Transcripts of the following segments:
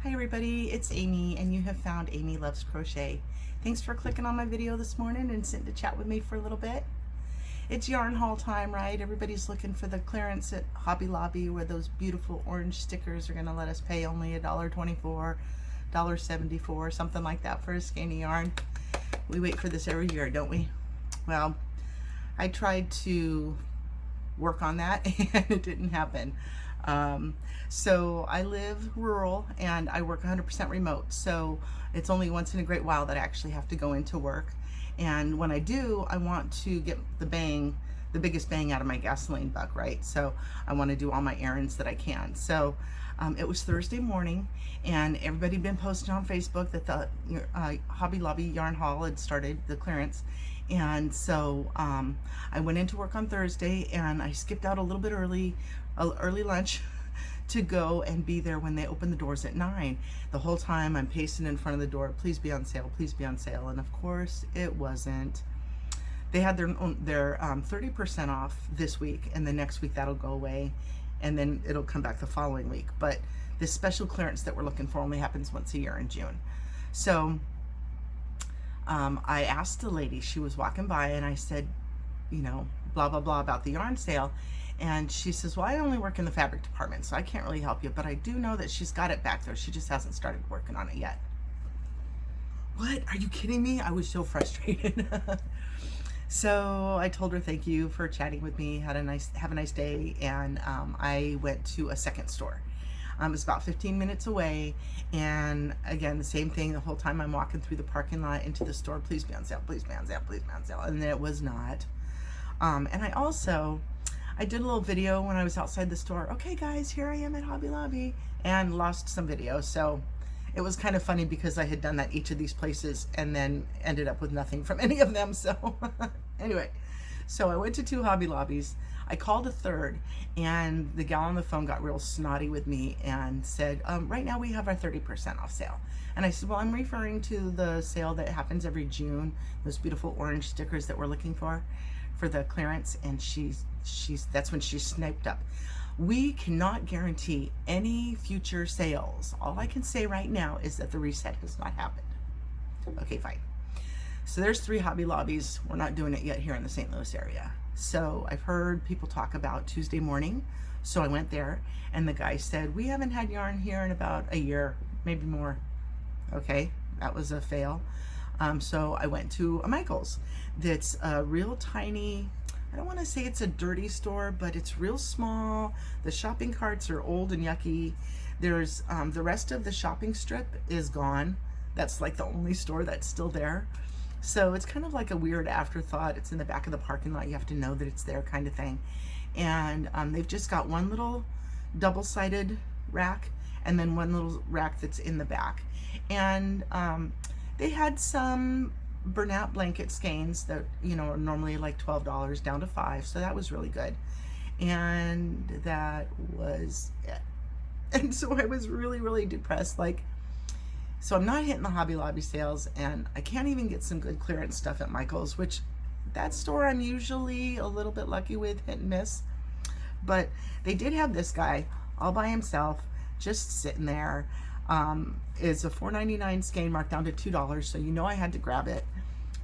Hi everybody, it's Amy and you have found Amy Loves Crochet. Thanks for clicking on my video this morning and sitting to chat with me for a little bit. It's yarn haul time, right? Everybody's looking for the clearance at Hobby Lobby where those beautiful orange stickers are going to let us pay only $1.24, $1.74, something like that for a skein of yarn. We wait for this every year, don't we? Well, I tried to work on that and it didn't happen. So I live rural and I work 100% remote. So it's only once in a great while that I actually have to go into work. And when I do, I want to get the biggest bang out of my gasoline buck, right? So I want to do all my errands that I can. So it was Thursday morning and everybody had been posting on Facebook that the Hobby Lobby yarn haul had started, the clearance. And so I went into work on Thursday and I skipped out a little bit early lunch to go and be there when they open the doors at 9. The whole time I'm pacing in front of the door, please be on sale, please be on sale. And of course it wasn't. They had their 30% off this week, and the next week that'll go away and then it'll come back the following week. But this special clearance that we're looking for only happens once a year in June. So I asked the lady, she was walking by, and I said, you know, blah, blah, blah about the yarn sale. And she says, well, I only work in the fabric department, so I can't really help you, but I do know that she's got it back there. She just hasn't started working on it yet. What? Are you kidding me? I was so frustrated. So I told her thank you for chatting with me. Have a nice day. And I went to a second store. It's about 15 minutes away, and again, the same thing the whole time I'm walking through the parking lot into the store. Please be on sale, please be on sale, please be on sale. And it was not. And I did a little video when I was outside the store. Okay guys, here I am at Hobby Lobby, and lost some video. So it was kind of funny because I had done that each of these places and then ended up with nothing from any of them. So anyway, so I went to 2 Hobby Lobbies. I called a third, and the gal on the phone got real snotty with me and said, right now we have our 30% off sale. And I said, well, I'm referring to the sale that happens every June, those beautiful orange stickers that we're looking for the clearance. And that's when she sniped up. We cannot guarantee any future sales. All I can say right now is that the reset has not happened. Okay, fine. So there's 3 Hobby Lobbies. We're not doing it yet here in the St. Louis area. So I've heard people talk about Tuesday morning. So I went there, and the guy said, we haven't had yarn here in about a year, maybe more. Okay, that was a fail. So I went to a Michael's that's a real tiny, I don't want to say it's a dirty store, but it's real small. The shopping carts are old and yucky. There's the rest of the shopping strip is gone. That's like the only store that's still there. So it's kind of like a weird afterthought. It's in the back of the parking lot. You have to know that it's there, kind of thing. And they've just got one little double-sided rack and then one little rack that's in the back. And they had some Bernat blanket skeins that, you know, are normally like $12 down to $5. So that was really good. And that was it. And so I was really, really depressed. So I'm not hitting the Hobby Lobby sales, and I can't even get some good clearance stuff at Michael's, which that store I'm usually a little bit lucky with, hit and miss. But they did have this guy all by himself, just sitting there. It's a $4.99 skein marked down to $2, so you know I had to grab it.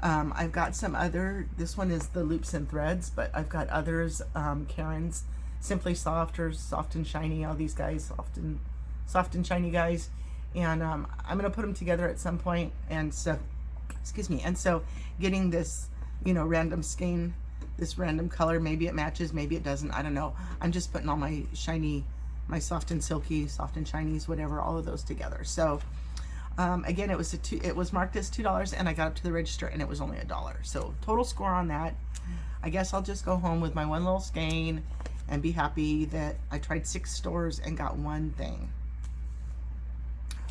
I've got some other, this one is the loops and threads, but I've got others, Karen's Simply Soft or Soft and Shiny, all these guys, soft and shiny guys. And I'm going to put them together at some point. And so, excuse me, and so getting this, you know, random skein, this random color, maybe it matches, maybe it doesn't, I don't know. I'm just putting all my shiny, my soft and silky, soft and shinies, whatever, all of those together. So again, it was marked as $2, and I got up to the register and it was only $1. So total score on that. I guess I'll just go home with my one little skein and be happy that I tried 6 stores and got one thing.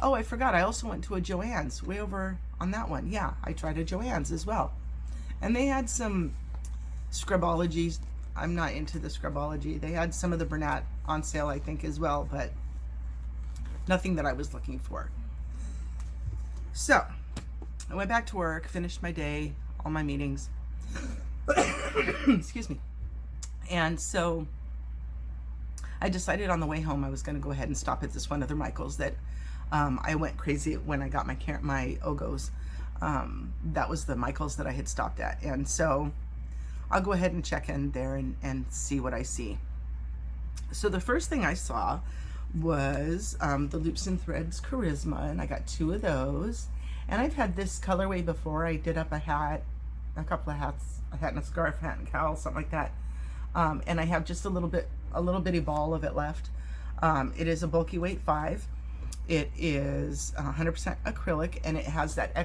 Oh, I forgot, I also went to a Joann's way over on that one. Yeah, I tried a Joann's as well. And they had some Scrubologies. I'm not into the Scrubology. They had some of the Bernat on sale, I think, as well, but nothing that I was looking for. So, I went back to work, finished my day, all my meetings. Excuse me. And so I decided on the way home I was going to go ahead and stop at this one other Michael's that I went crazy when I got my Ogos. That was the Michaels that I had stopped at. And so I'll go ahead and check in there and see what I see. So the first thing I saw was the Loops and Threads Charisma, and I got 2 of those. And I've had this colorway before. I did up a hat, a couple of hats, a hat and a scarf, hat and cowl, something like that. And I have just a little bitty ball of it left. It is a bulky weight 5. It is 100% acrylic, and it has that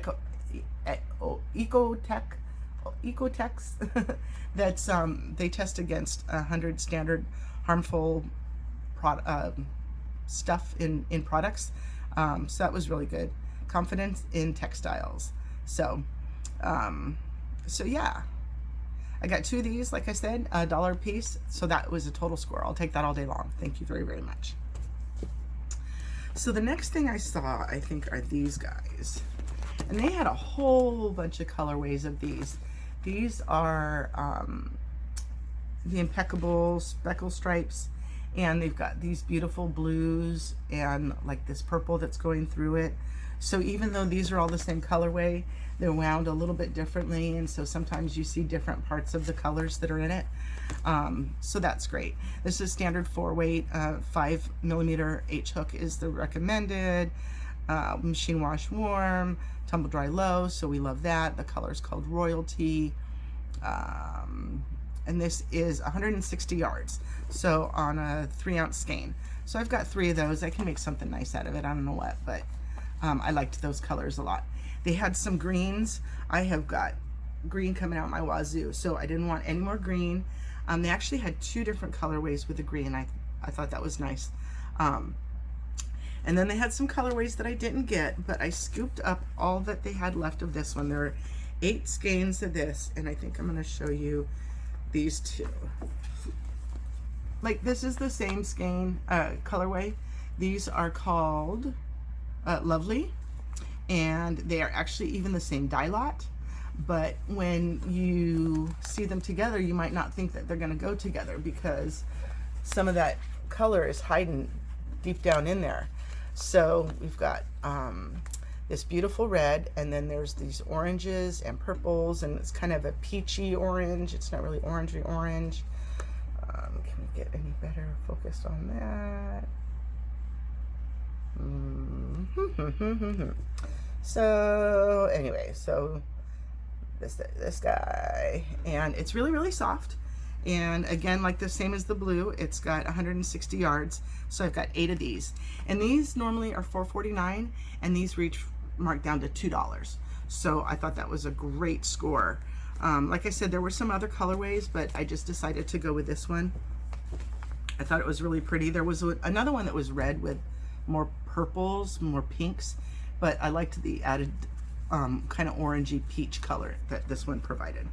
Ecotex that's they test against 100 standard harmful stuff in products. So that was really good. Confidence in textiles. So yeah, I got 2 of these, like I said, $1 a piece. So that was a total score. I'll take that all day long. Thank you very, very much. So the next thing I saw, I think, are these guys. And they had a whole bunch of colorways of these. These are the Impeccable Speckle stripes. And they've got these beautiful blues and like this purple that's going through it. So even though these are all the same colorway, they're wound a little bit differently, and so sometimes you see different parts of the colors that are in it. So that's great. This is standard 4 weight, 5mm H hook is the recommended. Machine wash warm, tumble dry low, so we love that. The color is called Royalty. And this is 160 yards, so on a 3-ounce skein. So I've got 3 of those. I can make something nice out of it. I don't know what, but I liked those colors a lot. They had some greens. I have got green coming out my wazoo, so I didn't want any more green. They actually had 2 different colorways with the green. I thought that was nice. And then they had some colorways that I didn't get, but I scooped up all that they had left of this one. There are 8 skeins of this, and I think I'm going to show you these 2. Like, this is the same skein colorway. These are called Lovely, and they are actually even the same dye lot, but when you see them together, you might not think that they're going to go together because some of that color is hiding deep down in there. So we've got this beautiful red, and then there's these oranges and purples, and it's kind of a peachy orange. It's not really orangey orange. Can we get any better focused on that? So anyway, so this guy, and it's really, really soft. And again, like the same as the blue, it's got 160 yards. So I've got 8 of these, and these normally are $4.49, and these reach marked down to $2. So I thought that was a great score. Like I said, there were some other colorways, but I just decided to go with this one. I thought it was really pretty. There was another one that was red with more purples, more pinks, but I liked the added kind of orangey peach color that this one provided.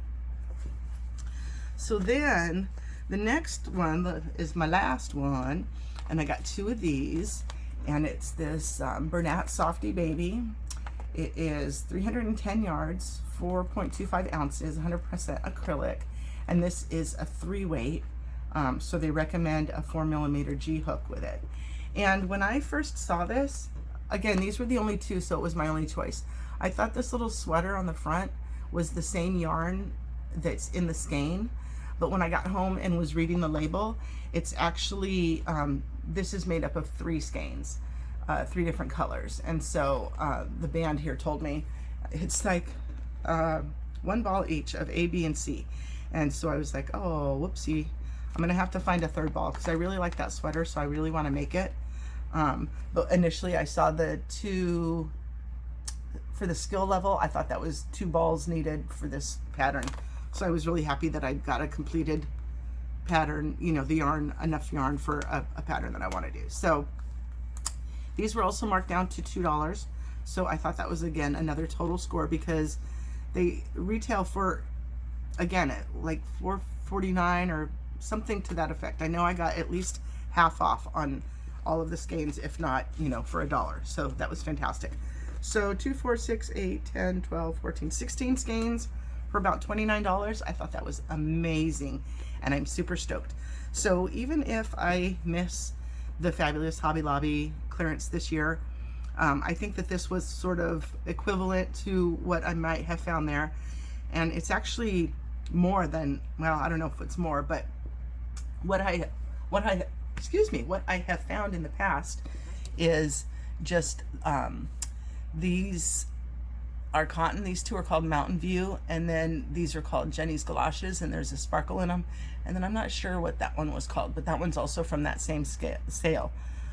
So then the next one is my last one, and I got 2 of these, and it's this Bernat Softy Baby. It is 310 yards, 4.25 ounces, 100% acrylic, and this is a 3 weight. So they recommend a 4mm G hook with it. And when I first saw this, again, these were the only 2, so it was my only choice. I thought this little sweater on the front was the same yarn that's in the skein, but when I got home and was reading the label, it's actually, this is made up of 3 skeins, 3 different colors. And so the band here told me it's like 1 ball each of A, B, and C. And so I was like, oh, whoopsie. I'm gonna have to find a 3rd ball because I really like that sweater, so I really want to make it. But initially I saw the 2 for the skill level. I thought that was 2 balls needed for this pattern, so I was really happy that I got a completed pattern, you know, the yarn, enough yarn for a pattern that I want to do. So these were also marked down to $2, so I thought that was, again, another total score because they retail for, again, like $4.49 or something to that effect. I know I got at least half off on all of the skeins, if not, you know, for $1. So that was fantastic. So 2, 4, 6, 8, 10, 12, 14, 16 skeins for about $29. I thought that was amazing, and I'm super stoked. So even if I miss the fabulous Hobby Lobby clearance this year, I think that this was sort of equivalent to what I might have found there. And it's actually more than, well, I don't know if it's more, but what I what I have found in the past is just these are cotton. These two are called Mountain View, and then these are called Jenny's Galoshes, and there's a sparkle in them. And then I'm not sure what that one was called, but that one's also from that same sale.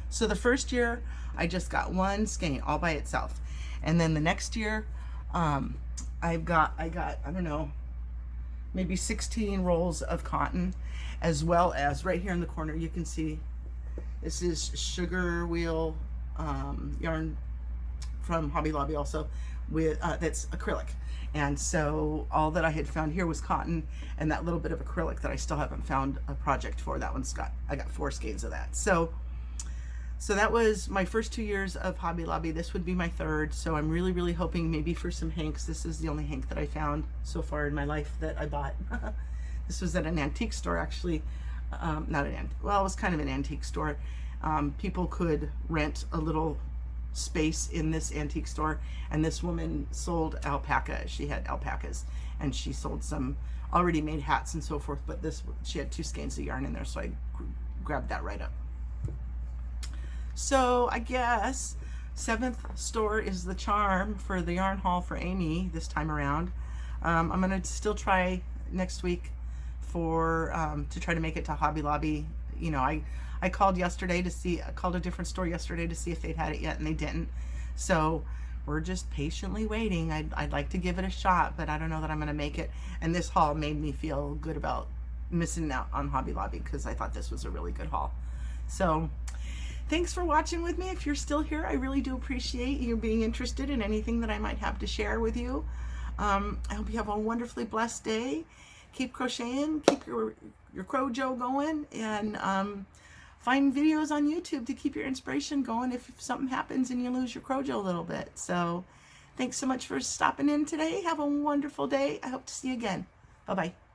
So the first year I just got one skein all by itself, and then the next year I got I don't know, maybe 16 rolls of cotton, as well as right here in the corner you can see this is sugar wheel yarn from Hobby Lobby, also with that's acrylic. And so all that I had found here was cotton and that little bit of acrylic that I still haven't found a project for. That one's got, I got 4 skeins of that. So that was my first 2 years of Hobby Lobby. This would be my third. So I'm really hoping maybe for some hanks. This is the only hank that I found so far in my life that I bought. This was at an antique store, actually. Not an antique, well, it was kind of an antique store. People could rent a little space in this antique store, and this woman sold alpaca. She had alpacas, and she sold some already made hats and so forth, but this, she had 2 skeins of yarn in there, so I grabbed that right up. So I guess 7th store is the charm for the yarn haul for Amy this time around. I'm gonna still try next week for to try to make it to Hobby Lobby. You know, I called yesterday to see, I called a different store yesterday to see if they'd had it yet, and they didn't. So we're just patiently waiting. I'd like to give it a shot, but I don't know that I'm going to make it. And this haul made me feel good about missing out on Hobby Lobby, because I thought this was a really good haul. So thanks for watching with me. If you're still here, I really do appreciate you being interested in anything that I might have to share with you. I hope you have a wonderfully blessed day. Keep crocheting, keep your Crojo going, and find videos on YouTube to keep your inspiration going if something happens and you lose your Crojo a little bit. So thanks so much for stopping in today. Have a wonderful day. I hope to see you again. Bye-bye.